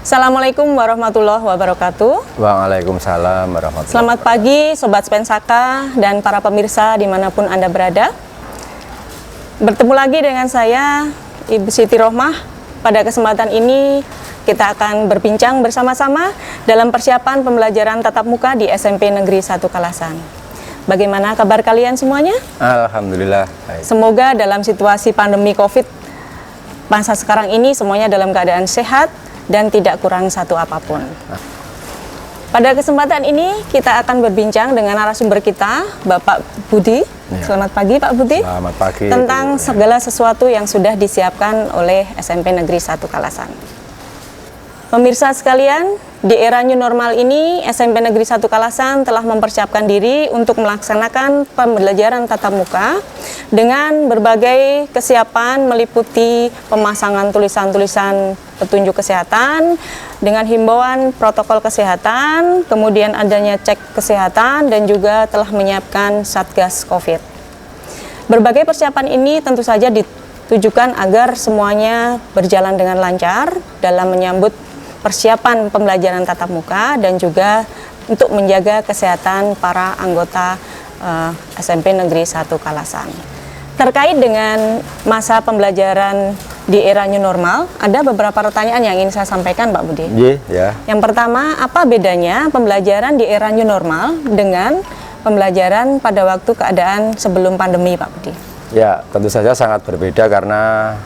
Assalamualaikum warahmatullahi wabarakatuh. Waalaikumsalam warahmatullahi Selamat pagi Sobat Spensaka dan para pemirsa dimanapun Anda berada. Bertemu lagi dengan saya Ibu Siti Rohmah. Pada kesempatan ini kita akan berbincang bersama-sama dalam persiapan pembelajaran tatap muka di SMP Negeri 1 Kalasan. Bagaimana kabar kalian semuanya? Alhamdulillah baik. Semoga dalam situasi pandemi COVID masa sekarang ini semuanya dalam keadaan sehat dan tidak kurang satu apapun. Pada kesempatan ini kita akan berbincang dengan narasumber kita, Bapak Budi. Ya. Selamat pagi Pak Budi. Selamat pagi. Tentang segala sesuatu yang sudah disiapkan oleh SMP Negeri 1 Kalasan. Pemirsa sekalian, di era new normal ini SMP Negeri 1 Kalasan telah mempersiapkan diri untuk melaksanakan pembelajaran tatap muka dengan berbagai kesiapan meliputi pemasangan tulisan-tulisan petunjuk kesehatan dengan himbauan protokol kesehatan, kemudian adanya cek kesehatan dan juga telah menyiapkan Satgas Covid. Berbagai persiapan ini tentu saja ditujukan agar semuanya berjalan dengan lancar dalam menyambut persiapan pembelajaran tatap muka dan juga untuk menjaga kesehatan para anggota SMP Negeri 1 Kalasan. Terkait dengan masa pembelajaran di era new normal, ada beberapa pertanyaan yang ingin saya sampaikan Pak Budi. Ya. Yang pertama, apa bedanya pembelajaran di era new normal dengan pembelajaran pada waktu keadaan sebelum pandemi Pak Budi? Ya, tentu saja sangat berbeda karena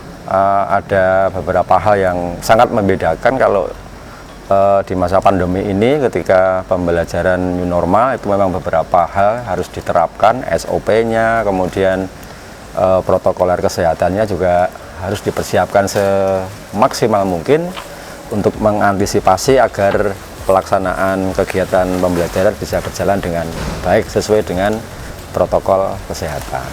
ada beberapa hal yang sangat membedakan kalau di masa pandemi ini ketika pembelajaran new normal itu memang beberapa hal harus diterapkan, SOP-nya, kemudian protokoler kesehatannya juga harus dipersiapkan semaksimal mungkin untuk mengantisipasi agar pelaksanaan kegiatan pembelajaran bisa berjalan dengan baik sesuai dengan protokol kesehatan.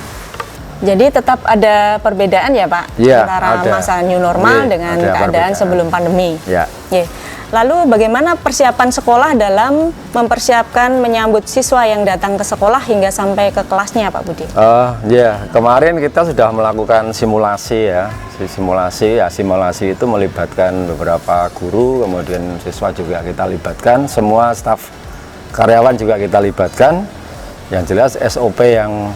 Jadi tetap ada perbedaan ya Pak, ya, antara ada. masa new normal dengan keadaan sebelum pandemi. Ya. Lalu bagaimana persiapan sekolah dalam mempersiapkan menyambut siswa yang datang ke sekolah hingga sampai ke kelasnya Pak Budi? Kemarin kita sudah melakukan simulasi ya. Simulasi itu melibatkan beberapa guru, kemudian siswa juga kita libatkan, semua staf karyawan juga kita libatkan. Yang jelas SOP yang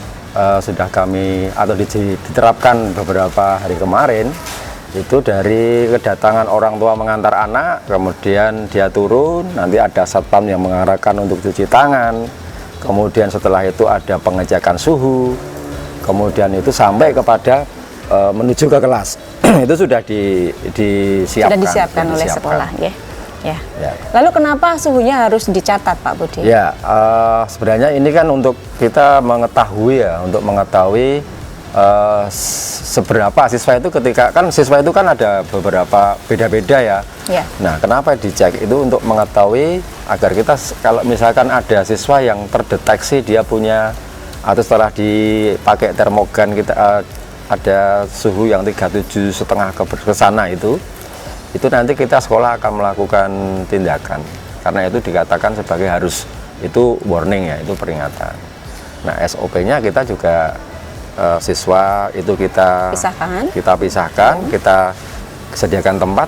sudah kami atau diterapkan beberapa hari kemarin itu dari kedatangan orang tua mengantar anak, kemudian dia turun, nanti ada satpam yang mengarahkan untuk cuci tangan, kemudian setelah itu ada pengecekan suhu, kemudian itu sampai kepada menuju ke kelas. Itu sudah disiapkan oleh sekolah ya. Lalu kenapa suhunya harus dicatat Pak Budi? Ya, sebenarnya ini kan untuk kita mengetahui ya, untuk mengetahui seberapa siswa itu ketika kan siswa itu kan ada beberapa beda-beda ya. Nah, kenapa dicek itu untuk mengetahui agar kita kalau misalkan ada siswa yang terdeteksi dia punya atau setelah dipakai termogan kita ada suhu yang 37,5 ke sana itu nanti kita sekolah akan melakukan tindakan karena itu dikatakan sebagai harus itu warning ya, itu peringatan. Nah, SOP-nya kita juga siswa itu kita pisahkan, kita sediakan tempat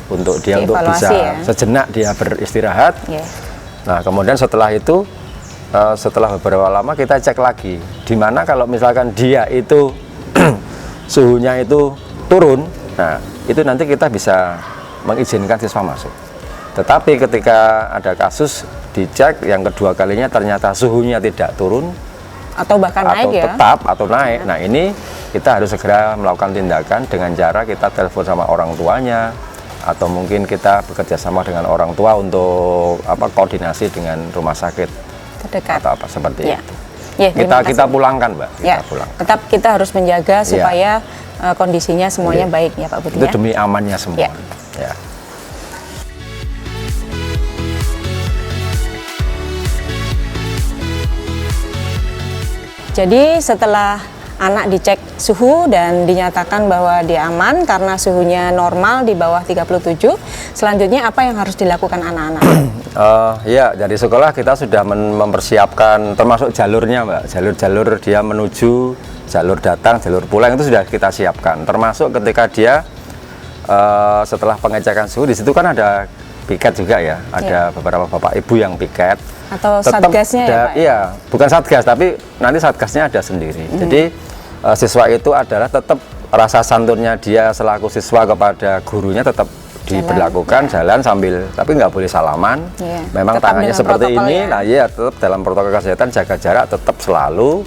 untuk dia untuk bisa sejenak dia beristirahat. Nah, kemudian setelah itu setelah beberapa lama kita cek lagi di mana kalau misalkan dia itu suhunya itu turun, nah itu nanti kita bisa mengizinkan siswa masuk. Tetapi ketika ada kasus dicek yang kedua kalinya ternyata suhunya tidak turun atau bahkan naik ya, tetap atau naik. Nah, ini kita harus segera melakukan tindakan dengan cara kita telepon sama orang tuanya atau mungkin kita bekerja sama dengan orang tua untuk koordinasi dengan rumah sakit terdekat atau apa seperti itu. Kita pulangkan Mbak. Pulangkan. Tetap kita harus menjaga supaya kondisinya semuanya baik ya Pak Budi. Itu demi amannya semua. Ya. Jadi setelah anak dicek suhu dan dinyatakan bahwa dia aman karena suhunya normal di bawah 37, selanjutnya apa yang harus dilakukan anak-anak? Dari sekolah kita sudah mempersiapkan termasuk jalurnya Mbak, jalur-jalur dia menuju, jalur datang, jalur pulang itu sudah kita siapkan, termasuk ketika dia setelah pengecekan suhu di situ kan ada piket juga ya, ada beberapa bapak ibu yang piket. Atau satgasnya ya Pak? Iya, bukan satgas, tapi nanti satgasnya ada sendiri. Jadi siswa itu adalah tetap rasa santunnya dia selaku siswa kepada gurunya tetap diberlakukan, jalan sambil, tapi nggak boleh salaman. Memang tetap tangannya seperti ini, nah ya tetap dalam protokol kesehatan, jaga jarak tetap selalu.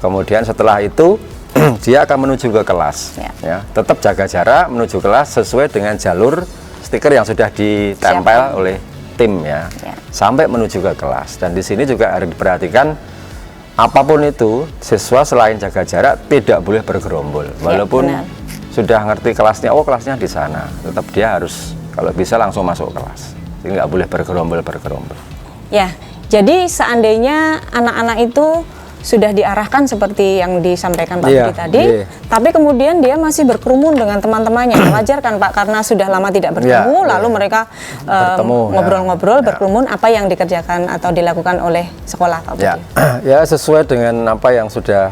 Kemudian setelah itu dia akan menuju ke kelas, ya tetap jaga jarak menuju kelas sesuai dengan jalur stiker yang sudah ditempel oleh tim ya, sampai menuju ke kelas. Dan di sini juga harus diperhatikan apapun itu siswa selain jaga jarak tidak boleh bergerombol, walaupun sudah ngerti kelasnya, oh kelasnya di sana, tetap dia harus kalau bisa langsung masuk kelas, jadi nggak boleh bergerombol. Ya, jadi seandainya anak-anak itu sudah diarahkan seperti yang disampaikan Pak Budi tadi, tapi kemudian dia masih berkerumun dengan teman-temannya. Wajar kan Pak, karena sudah lama tidak bertemu, lalu mereka ngobrol-ngobrol, berkerumun. Apa yang dikerjakan atau dilakukan oleh sekolah Pak Budi? Ya sesuai dengan apa yang sudah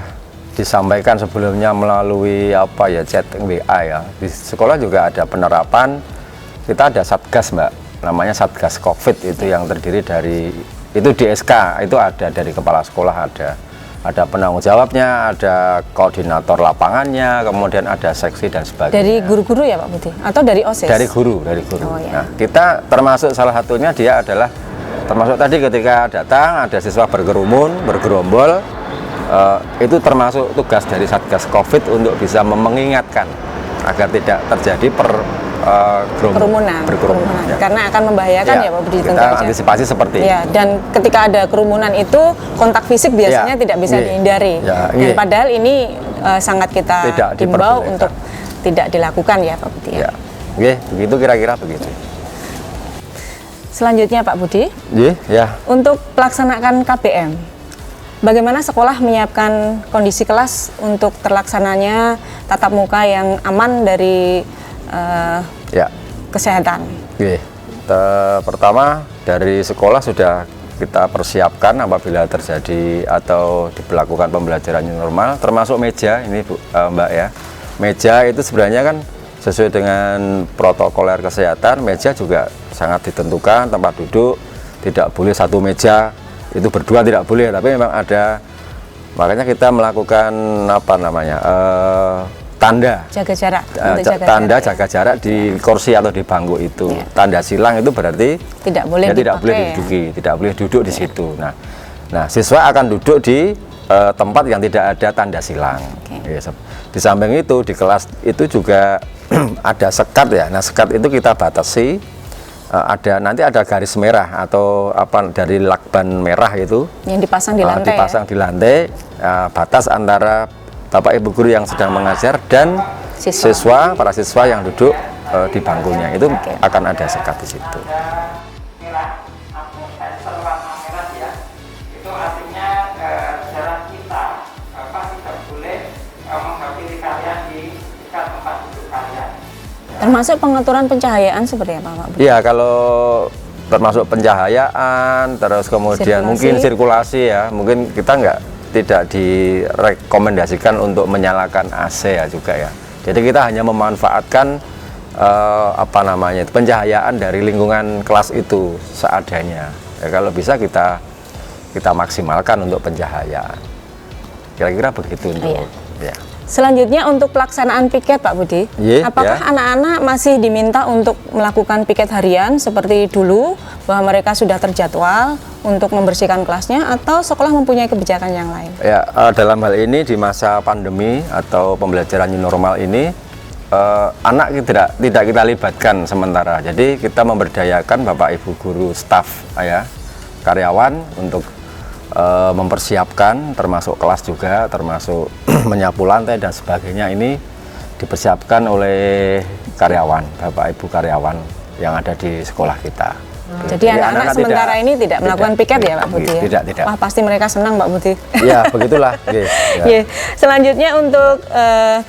disampaikan sebelumnya melalui chat WA ya. Di sekolah juga ada penerapan, kita ada satgas Mbak, namanya Satgas COVID itu yang terdiri dari, itu di SK, itu ada dari kepala sekolah, ada penanggung jawabnya, ada koordinator lapangannya, kemudian ada seksi dan sebagainya. Dari guru-guru ya Pak Budi? Atau dari OSIS? Dari guru. Nah, kita termasuk salah satunya dia adalah, termasuk tadi ketika datang ada siswa berkerumun, bergerombol, itu termasuk tugas dari Satgas COVID untuk bisa mengingatkan agar tidak terjadi berkerumunan. Ya. Karena akan membahayakan ya Pak Budi. Kita antisipasi seperti itu. Dan ketika ada kerumunan itu kontak fisik biasanya tidak bisa dihindari. Dan padahal ini sangat kita himbau untuk tidak dilakukan ya Pak Budi. Begitu kira-kira begitu. Selanjutnya Pak Budi, untuk pelaksanaan KBM, bagaimana sekolah menyiapkan kondisi kelas untuk terlaksananya tatap muka yang aman dari kesehatan? Pertama dari sekolah sudah kita persiapkan apabila terjadi atau diberlakukan pembelajaran new normal, termasuk meja ini Mbak ya. Meja itu sebenarnya kan sesuai dengan protokoler kesehatan, meja juga sangat ditentukan, tempat duduk tidak boleh satu meja, itu berdua tidak boleh, tapi memang ada, makanya kita melakukan tanda jaga jarak, jaga jarak di kursi atau di bangku itu. Tanda silang itu berarti tidak boleh diduduki, tidak boleh duduk di situ. Nah, siswa akan duduk di tempat yang tidak ada tanda silang. Di samping itu di kelas itu juga ada sekat ya. Nah, sekat itu kita batasi, nanti ada garis merah atau dari lakban merah itu yang dipasang di lantai, batas antara Bapak Ibu guru yang sedang mengajar dan para siswa yang duduk di bangkunya itu akan ada sekat di situ. Itu artinya jarak kita tidak boleh menghampiri kalian di dekat tempat duduk kalian. Termasuk pengaturan pencahayaan seperti apa Pak? Iya, kalau termasuk pencahayaan, terus kemudian mungkin sirkulasi ya, mungkin kita tidak direkomendasikan untuk menyalakan AC ya juga ya. Jadi kita hanya memanfaatkan pencahayaan dari lingkungan kelas itu seadanya. Ya, kalau bisa kita maksimalkan untuk pencahayaan. Kira-kira begitu untuk ya. Selanjutnya untuk pelaksanaan piket Pak Budi, apakah anak-anak masih diminta untuk melakukan piket harian seperti dulu, bahwa mereka sudah terjadwal untuk membersihkan kelasnya, atau sekolah mempunyai kebijakan yang lain? Ya, dalam hal ini di masa pandemi atau pembelajaran new normal ini, anak tidak kita libatkan sementara. Jadi kita memberdayakan Bapak Ibu guru, staf karyawan untuk mempersiapkan, termasuk kelas juga, termasuk menyapu lantai dan sebagainya, ini dipersiapkan oleh karyawan, Bapak Ibu karyawan yang ada di sekolah kita. Jadi anak-anak sementara ini tidak melakukan piket ya Pak Budi? Tidak. Wah, pasti mereka senang Pak Budi. Ya, begitulah. Selanjutnya untuk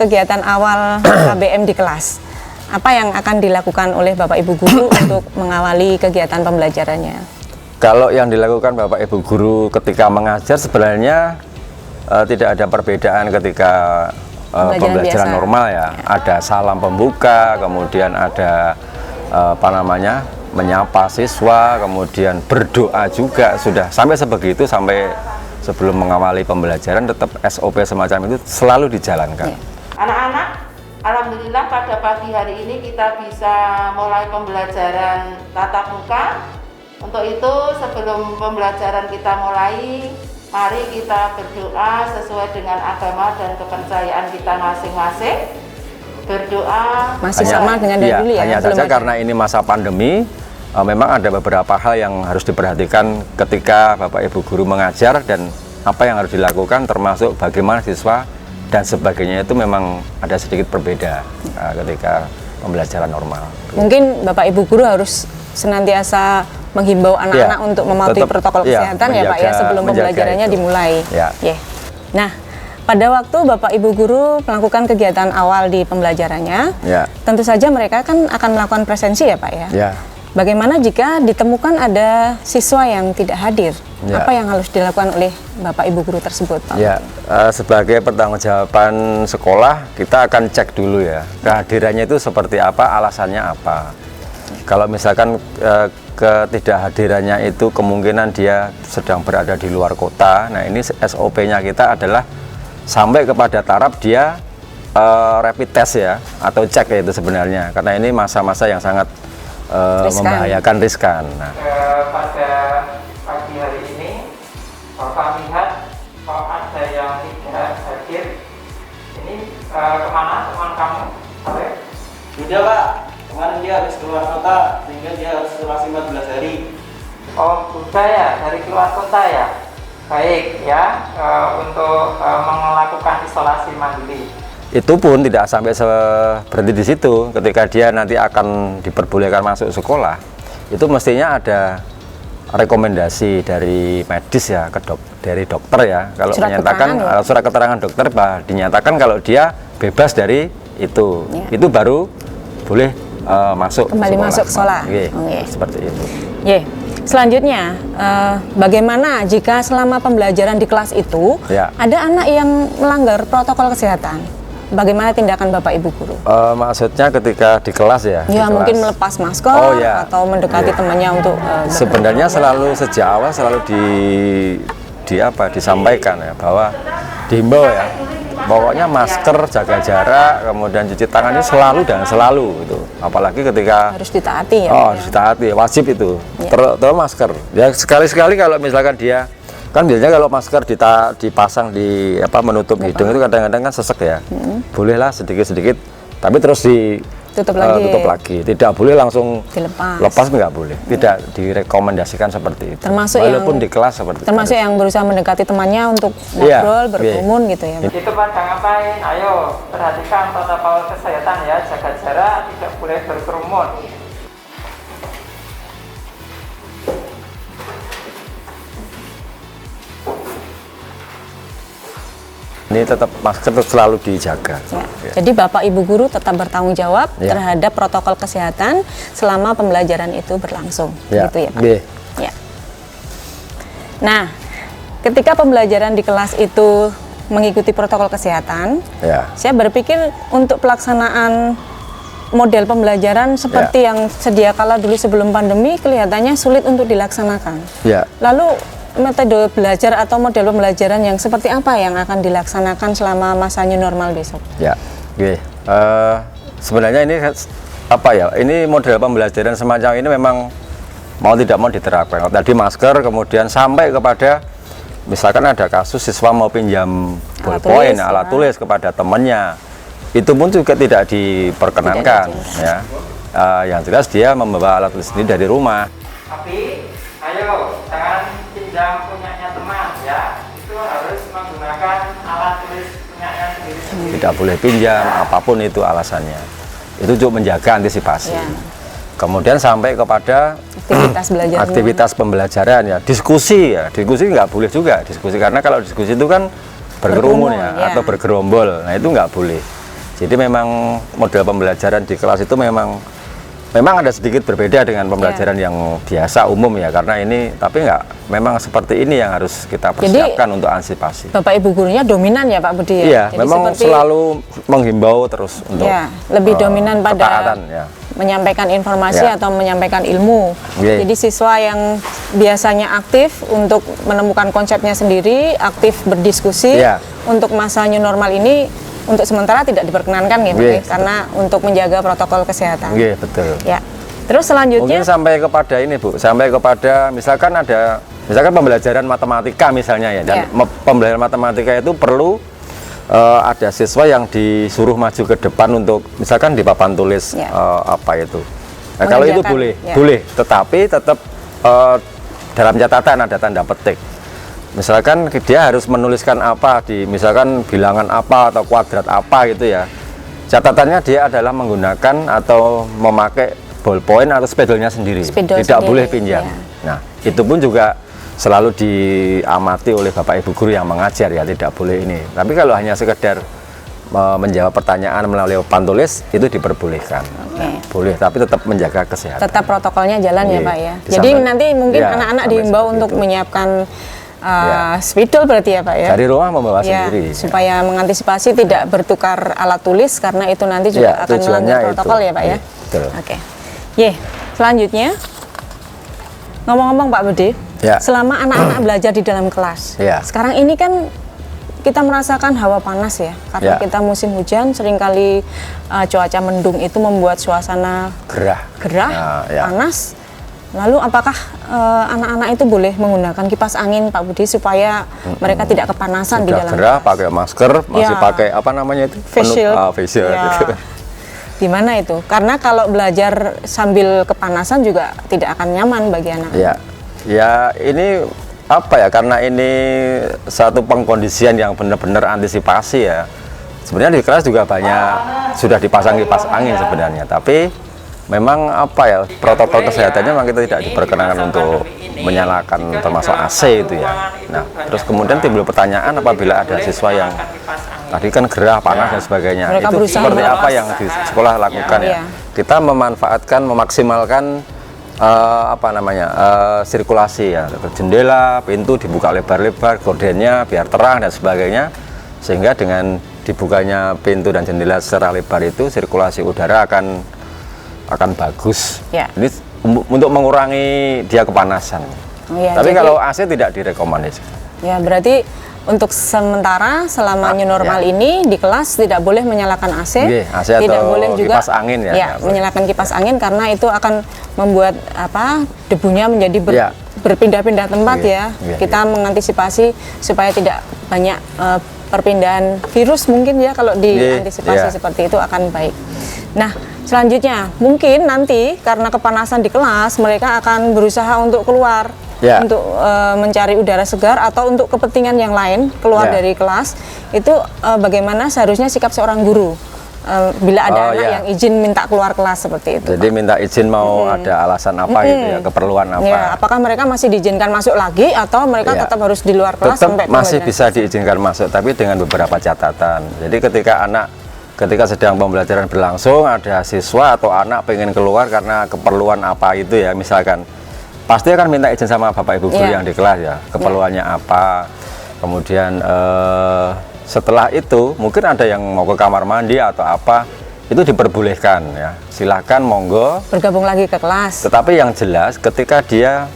kegiatan awal KBM di kelas, apa yang akan dilakukan oleh Bapak Ibu guru untuk mengawali kegiatan pembelajarannya? Kalau yang dilakukan Bapak Ibu guru ketika mengajar sebenarnya tidak ada perbedaan ketika pembelajaran normal ya. Ada salam pembuka, kemudian ada menyapa siswa, kemudian berdoa juga, sudah sampai sebegitu, sampai sebelum mengawali pembelajaran tetap SOP semacam itu selalu dijalankan. Anak-anak, alhamdulillah pada pagi hari ini kita bisa mulai pembelajaran tatap muka. Untuk itu sebelum pembelajaran kita mulai, mari kita berdoa sesuai dengan agama dan kepercayaan kita masing-masing. Berdoa masih sama dengan dari dulu ya. Hanya saja karena ini masa pandemi, memang ada beberapa hal yang harus diperhatikan ketika Bapak Ibu guru mengajar, dan apa yang harus dilakukan termasuk bagaimana siswa dan sebagainya itu memang ada sedikit berbeda ketika pembelajaran normal. Mungkin Bapak Ibu guru harus senantiasa menghimbau anak-anak untuk mematuhi protokol kesehatan ya Pak ya, sebelum pembelajarannya dimulai. Nah, pada waktu Bapak Ibu guru melakukan kegiatan awal di pembelajarannya, tentu saja mereka kan akan melakukan presensi ya Pak ya. Bagaimana jika ditemukan ada siswa yang tidak hadir? Apa yang harus dilakukan oleh Bapak Ibu guru tersebut, Pak? Sebagai pertanggungjawaban sekolah, kita akan cek dulu ya, kehadirannya itu seperti apa, alasannya apa. Kalau misalkan ketidakhadirannya itu kemungkinan dia sedang berada di luar kota, nah ini SOP-nya kita adalah sampai kepada taraf dia rapid test ya, atau cek ya itu sebenarnya, karena ini masa-masa yang sangat membahayakan, riskan. Nah, pada pagi hari ini Bapak lihat kalau ada yang tidak hadir, ini kemana teman kamu? Sudah Pak, kemarin dia habis keluar kota sehingga dia harus isolasi 14 hari. Oh sudah ya, dari keluar kota ya. Baik ya, untuk melakukan isolasi mandiri. Itu pun tidak sampai berhenti di situ. Ketika dia nanti akan diperbolehkan masuk sekolah, itu mestinya ada rekomendasi dari medis ya, dari dokter ya. Kalau menyatakan surat keterangan dokter, dinyatakan kalau dia bebas dari itu baru boleh masuk kembali sekolah. Masuk sekolah. Seperti itu. Selanjutnya, bagaimana jika selama pembelajaran di kelas itu ada anak yang melanggar protokol kesehatan? Bagaimana tindakan Bapak Ibu guru? Maksudnya ketika di kelas ya? Mungkin melepas masker atau mendekati temannya untuk sebenarnya selalu sejak awal selalu disampaikan ya, bahwa dihimbau ya, pokoknya masker, jaga jarak, kemudian cuci tangan itu selalu dan selalu itu. Apalagi ketika harus ditaati ya. Harus ditaati, wajib itu. Terus masker. Ya sekali-sekali kalau misalkan dia kan biasanya kalau masker dipasang di menutup hidung itu kadang-kadang kan sesek ya. Bolehlah sedikit-sedikit, tapi terus tutup lagi. Tidak boleh langsung lepas, nggak boleh. Tidak direkomendasikan seperti itu. Termasuk walaupun di kelas seperti itu. Termasuk yang berusaha mendekati temannya untuk ngobrol, berkerumun gitu ya. Itu pada ngapain? Ayo perhatikan protokol kesehatan ya, jaga jarak, tidak boleh berkerumun. Ini tetap masker tetap selalu dijaga. Jadi Bapak Ibu guru tetap bertanggung jawab terhadap protokol kesehatan selama pembelajaran itu berlangsung, gitu ya Pak. Nah, ketika pembelajaran di kelas itu mengikuti protokol kesehatan, saya berpikir untuk pelaksanaan model pembelajaran seperti yang sedia kala dulu sebelum pandemi kelihatannya sulit untuk dilaksanakan. Lalu metode belajar atau model pembelajaran yang seperti apa yang akan dilaksanakan selama masa new normal besok? Sebenarnya ini ini model pembelajaran semacam ini memang mau tidak mau diterapkan. Tadi masker, kemudian sampai kepada misalkan ada kasus siswa mau pinjam ballpoint, alat tulis kepada temannya, itu pun juga tidak diperkenankan ya. Yang jelas dia membawa alat tulis sendiri dari rumah. Tapi ayo jangan pinjam punyanya teman ya, itu harus menggunakan alat tulis punyanya sendiri. Tidak boleh pinjam, apapun itu alasannya. Itu juga menjaga antisipasi. Kemudian sampai kepada aktivitas pembelajaran ya, diskusi nggak boleh juga diskusi, karena kalau diskusi itu kan berkerumun atau bergerombol, nah itu nggak boleh. Jadi memang model pembelajaran di kelas itu memang memang ada sedikit berbeda dengan pembelajaran yang biasa umum ya, karena ini tapi memang seperti ini yang harus kita persiapkan untuk antisipasi. Bapak Ibu gurunya dominan ya Pak Budi ya? Iya, jadi memang selalu menghimbau terus untuk lebih dominan pada ketaatan, menyampaikan informasi atau menyampaikan ilmu. Jadi siswa yang biasanya aktif untuk menemukan konsepnya sendiri, aktif berdiskusi, untuk masa new normal ini untuk sementara tidak diperkenankan ya, karena untuk menjaga protokol kesehatan. Iya, betul. Ya. Terus selanjutnya mungkin sampai kepada ini Bu, sampai kepada misalkan pembelajaran matematika misalnya ya, dan pembelajaran matematika itu perlu ada siswa yang disuruh maju ke depan untuk misalkan di papan tulis apa itu. Nah, kalau itu boleh, tetapi tetap dalam catatan ada tanda petik. Misalkan dia harus menuliskan apa di misalkan bilangan apa atau kuadrat apa gitu ya. Catatannya dia adalah menggunakan atau memakai ballpoint atau spidolnya sendiri. Tidak boleh pinjam. Nah, itu pun juga selalu diamati oleh Bapak Ibu guru yang mengajar ya, tidak boleh ini. Tapi kalau hanya sekedar menjawab pertanyaan melalui papan tulis itu diperbolehkan. Boleh, tapi tetap menjaga kesehatan. Tetap protokolnya jalan ya Pak ya. Jadi nanti mungkin anak-anak diimbau untuk menyiapkan spidol berarti ya Pak ya. Dari rumah membawa sendiri. Supaya mengantisipasi tidak bertukar alat tulis, karena itu nanti juga akan melanggar protokol ya Pak ya. Oke. Selanjutnya ngomong-ngomong Pak Budi, selama anak-anak belajar di dalam kelas, sekarang ini kan kita merasakan hawa panas ya, karena kita musim hujan, seringkali cuaca mendung itu membuat suasana gerah, panas. Lalu apakah anak-anak itu boleh menggunakan kipas angin Pak Budi supaya mereka tidak kepanasan di dalam gerah, pakai masker, masih pakai apa namanya itu? Face shield. Face shield. Gimana itu? Karena kalau belajar sambil kepanasan juga tidak akan nyaman bagi anak. Ya ini apa ya? Karena ini satu pengkondisian yang benar-benar antisipasi ya. Sebenarnya di kelas juga banyak sudah dipasang kipas angin sebenarnya, tapi memang apa ya, protokol kesehatannya memang kita tidak diperkenankan untuk menyalakan termasuk AC itu ya. Nah, terus kemudian timbul pertanyaan apabila ada siswa yang tadi kan gerah, panas dan sebagainya. Mereka itu seperti apa yang di sekolah lakukan ya? Kita memanfaatkan, memaksimalkan sirkulasi ya. Jendela, pintu dibuka lebar-lebar, gordennya biar terang dan sebagainya. Sehingga dengan dibukanya pintu dan jendela secara lebar itu sirkulasi udara akan bagus. Jadi untuk mengurangi dia kepanasan. Tapi kalau AC tidak direkomendasikan. Ya, berarti untuk sementara selama new normal ini di kelas tidak boleh menyalakan AC, tidak boleh juga kipas angin menyalakan kipas angin, karena itu akan membuat debunya menjadi berpindah-pindah tempat Kita mengantisipasi supaya tidak banyak perpindahan virus mungkin ya, kalau diantisipasi seperti itu akan baik. Nah, selanjutnya mungkin nanti karena kepanasan di kelas mereka akan berusaha untuk keluar untuk mencari udara segar atau untuk kepentingan yang lain keluar dari kelas. Itu bagaimana seharusnya sikap seorang guru bila ada anak yang izin minta keluar kelas seperti itu? Jadi minta izin mau ada alasan apa gitu ya, keperluan apa? Apakah mereka masih diizinkan masuk lagi atau mereka tetap harus di luar kelas sampai masih bisa diizinkan masuk, tapi dengan beberapa catatan. Jadi ketika sedang pembelajaran berlangsung, ada siswa atau anak pengen keluar karena keperluan apa itu ya, misalkan pasti akan minta izin sama Bapak Ibu guru yang di kelas ya, keperluannya apa. Kemudian setelah itu mungkin ada yang mau ke kamar mandi atau apa, itu diperbolehkan ya, silahkan monggo bergabung lagi ke kelas. Tetapi yang jelas ketika dia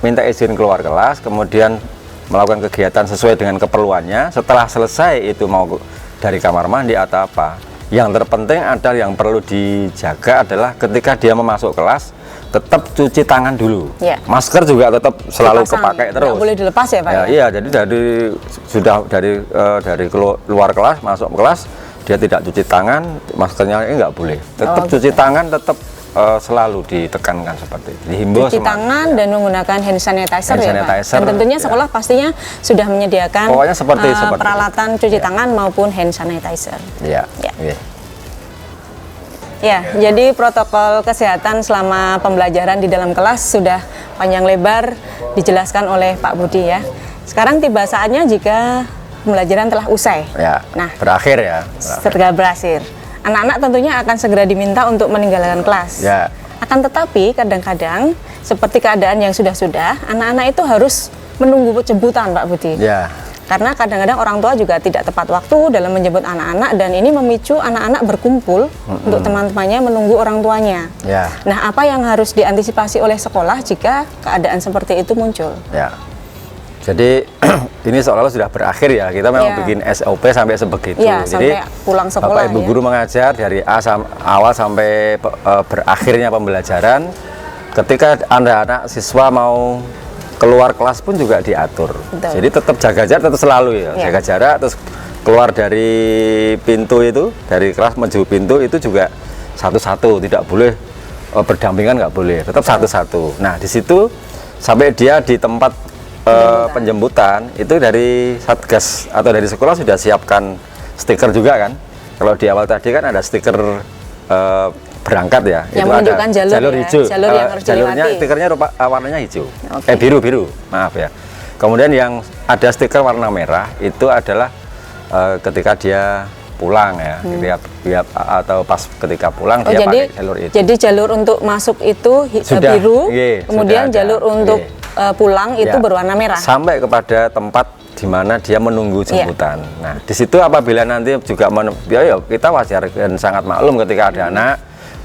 minta izin keluar kelas, kemudian melakukan kegiatan sesuai dengan keperluannya, setelah selesai itu mau dari kamar mandi atau apa, yang terpenting adalah yang perlu dijaga adalah ketika dia memasuk kelas tetap cuci tangan dulu. Masker juga tetap selalu kepakai terus. Nggak boleh dilepas ya Pak? Iya, jadi dari keluar kelas masuk kelas dia tidak cuci tangan, maskernya ini nggak boleh. Tetap cuci tangan, tetap selalu ditekankan seperti itu. Dihimbau cuci tangan dan menggunakan hand sanitizer, Pak. Dan tentunya sekolah pastinya sudah menyediakan peralatan cuci tangan maupun hand sanitizer. Jadi protokol kesehatan selama pembelajaran di dalam kelas sudah panjang lebar dijelaskan oleh Pak Budi ya. Sekarang tiba saatnya jika pembelajaran telah usai. Berakhir ya. Setelah berakhir. Anak-anak tentunya akan segera diminta untuk meninggalkan kelas. Akan tetapi kadang-kadang seperti keadaan yang sudah-sudah, anak-anak itu harus menunggu jemputan, Pak Budi. Ya. Karena kadang-kadang orang tua juga tidak tepat waktu dalam menjemput anak-anak, dan ini memicu anak-anak berkumpul untuk teman-temannya menunggu orang tuanya. Ya. Nah, apa yang harus diantisipasi oleh sekolah jika keadaan seperti itu muncul? Ya. Jadi ini seolah-olah sudah berakhir ya, kita memang bikin SOP sampai sebegitu. Ya, Jadi sampai pulang sekolah. Bapak Ibu guru mengajar dari awal sampai berakhirnya pembelajaran. Ketika anak siswa mau keluar kelas pun juga diatur. Betul. Jadi tetap jaga jarak, tetap selalu ya, jaga jarak. Terus keluar dari pintu itu, dari kelas menuju pintu itu juga satu-satu, tidak boleh berdampingan, nggak boleh, tetap satu-satu. Nah, di situ sampai dia di tempat penjemputan itu dari Satgas atau dari sekolah sudah siapkan stiker juga kan. Kalau di awal tadi kan ada stiker berangkat ya, yang itu menunjukkan ada jalur hijau, jalur yang harus jalurnya dilewati. stikernya warnanya hijau, Okay. biru, maaf ya. Kemudian yang ada stiker warna merah itu adalah ketika dia pulang ya, dia atau pas ketika pulang dia pakai jalur itu. Jadi jalur untuk masuk itu Sudah, biru, iya, kemudian sudah ada. jalur untuk pulang itu Ya, berwarna merah. sampai kepada tempat di mana dia menunggu jemputan. Nah, di situ apabila nanti juga ya kita wajar dan sangat maklum ketika ada anak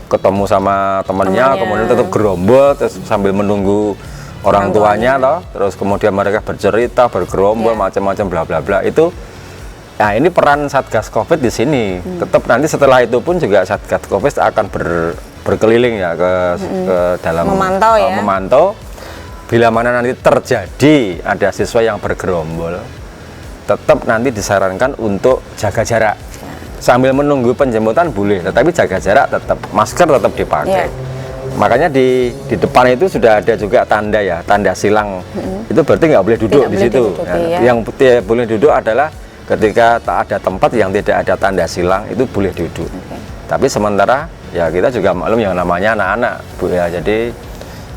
ketemu sama temannya, kemudian tetap gerombol terus sambil menunggu orang tuanya toh, terus kemudian mereka bercerita, bergerombol macam-macam bla bla bla. Itu nah ini peran Satgas Covid di sini. Tetap nanti setelah itu pun juga Satgas Covid akan berkeliling ya ke dalam memantau ya. Memantau. Bila mana nanti terjadi ada siswa yang bergerombol, tetap nanti disarankan untuk jaga jarak. Sambil menunggu penjemputan boleh, tetapi jaga jarak tetap, masker tetap dipakai. Makanya di depan itu sudah ada juga tanda ya, tanda silang. Itu berarti nggak boleh duduk di situ. Yang boleh duduk adalah ketika tak ada tempat yang tidak ada tanda silang, itu boleh duduk. Tapi sementara ya kita juga maklum yang namanya anak-anak, Bu ya. Jadi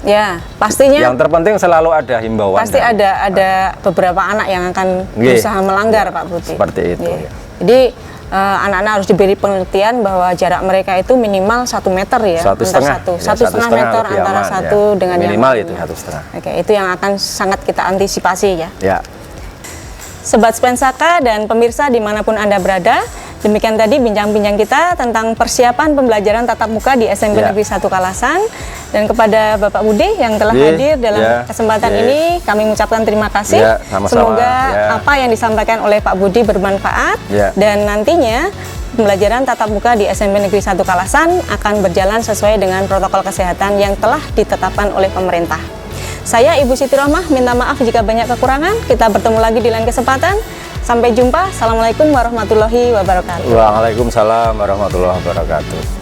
ya, pastinya yang terpenting selalu ada himbauan. pasti ada beberapa anak yang akan berusaha melanggar, Pak Budi. Seperti itu. Ya. Jadi anak-anak harus diberi pengertian bahwa jarak mereka itu minimal 1 meter ya, satu setengah meter antara satu dengan minimal yang itu 1,5. Oke, itu yang akan sangat kita antisipasi ya. Ya. Sobat Spensaka dan pemirsa dimanapun Anda berada, demikian tadi bincang-bincang kita tentang persiapan pembelajaran tatap muka di SMP Negeri 1 Kalasan. Dan kepada Bapak Budi yang telah hadir dalam kesempatan ini, kami mengucapkan terima kasih. Sama-sama. Semoga apa yang disampaikan oleh Pak Budi bermanfaat. Dan nantinya pembelajaran tatap muka di SMP Negeri 1 Kalasan akan berjalan sesuai dengan protokol kesehatan yang telah ditetapkan oleh pemerintah. Saya Ibu Siti Rohmah, minta maaf jika banyak kekurangan. Kita bertemu lagi di lain kesempatan. Sampai jumpa. Assalamualaikum warahmatullahi wabarakatuh. Waalaikumsalam warahmatullahi wabarakatuh.